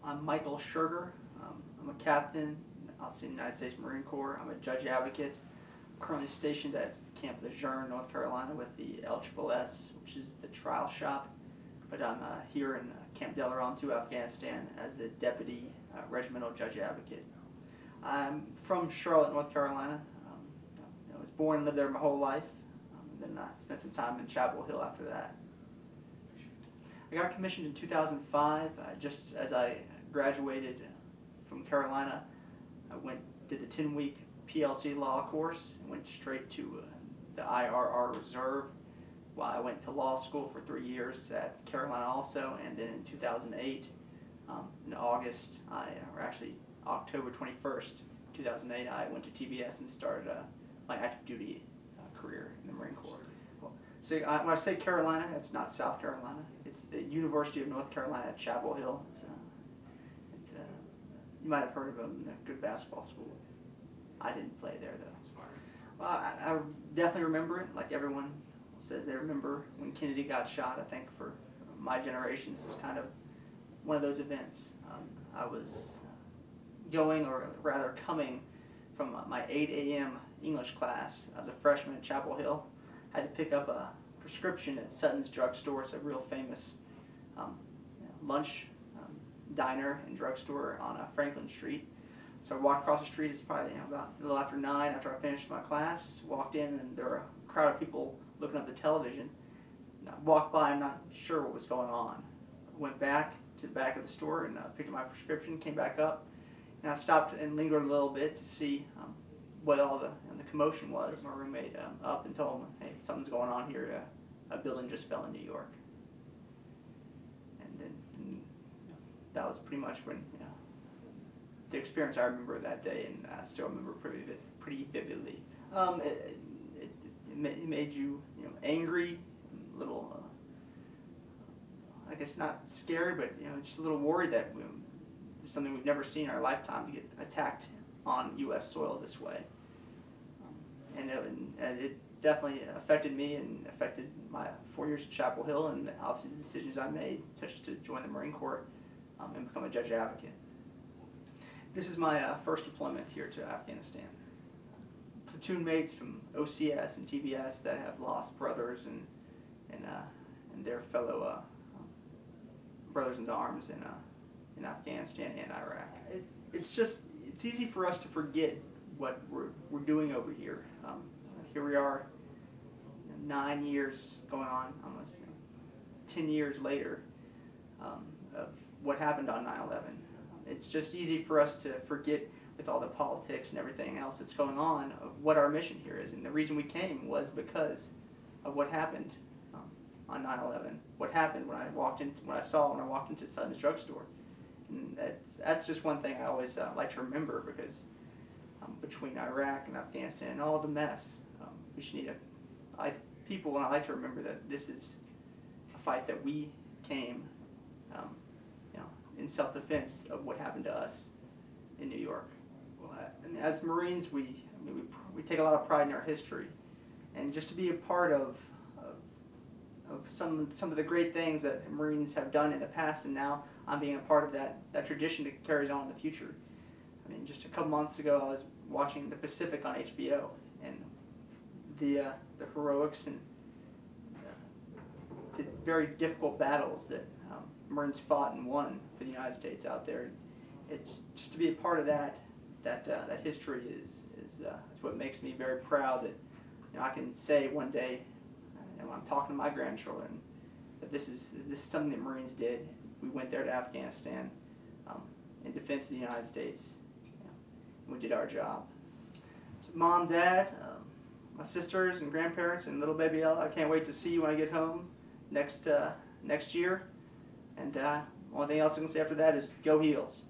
I'm Michael Scherger. I'm a captain, obviously in the United States Marine Corps. I'm a judge advocate. I'm currently stationed at Camp Lejeune, North Carolina with the LSSS, which is the trial shop. But I'm here in Camp Delaram II, Afghanistan as the deputy regimental judge advocate. I'm from Charlotte, North Carolina. I was born and lived there my whole life. And then I spent some time in Chapel Hill after that. I got commissioned in 2005, just as I graduated from Carolina. I did the 10-week PLC law course and went straight to the IRR Reserve. While I went to law school for 3 years at Carolina also, and then in 2008, in August, or actually October 21st, 2008, I went to TBS and started my active duty career in the Marine Corps. So when I say Carolina, it's not South Carolina. It's the University of North Carolina at Chapel Hill. You might have heard of them, a good basketball school. I didn't play there though. Well, I definitely remember it, like everyone says they remember when Kennedy got shot. I think for my generation, this is kind of one of those events. I was going, or rather coming, from my 8 a.m. English class. I was a freshman at Chapel Hill. I had to pick up a prescription at Sutton's drugstore. It's a real famous lunch diner and drugstore on Franklin Street. So I walked across the street. It's probably about a little after 9 after I finished my class. Walked in and there were a crowd of people looking up the television. And I walked by, I'm not sure what was going on. I went back to the back of the store and picked up my prescription, came back up, and I stopped and lingered a little bit to see what all the commotion was. My roommate up and told him, hey, something's going on here. A building just fell in New York. And then that was pretty much when the experience I remember that day, and I still remember pretty vividly. It made you angry, a little, I guess not scared, but just a little worried that it's something we've never seen in our lifetime to get attacked on U.S. soil this way. And it definitely affected me and affected my 4 years at Chapel Hill, and obviously the decisions I made, such as to join the Marine Corps and become a judge advocate. This is my first deployment here to Afghanistan. Platoon mates from OCS and TBS that have lost brothers and their fellow brothers in arms in Afghanistan and Iraq. It's easy for us to forget what we're doing over here. Here we are, 9 years going on, almost 10 years later, of what happened on 9/11. It's just easy for us to forget, with all the politics and everything else that's going on, of what our mission here is. And the reason we came was because of what happened on 9/11. What happened when I walked into Sutton's drugstore. And that's just one thing I always like to remember, because between Iraq and Afghanistan and all the mess, we just need people, and I like to remember that this is a fight that we came in self-defense of what happened to us in New York. Well, and as Marines, we take a lot of pride in our history, and just to be a part of some of the great things that Marines have done in the past, and now I'm being a part of that tradition that carries on in the future. I mean, just a couple months ago, I was watching The Pacific on HBO, and the heroics and the very difficult battles that Marines fought and won for the United States out there. It's just to be a part of that history is what makes me very proud that I can say one day, when I'm talking to my grandchildren, that this is something that Marines did. We went there to Afghanistan in defense of the United States. And we did our job. So Mom, Dad, my sisters and grandparents, and little baby Ella, I can't wait to see you when I get home next year. And only thing else I can say after that is go Heels.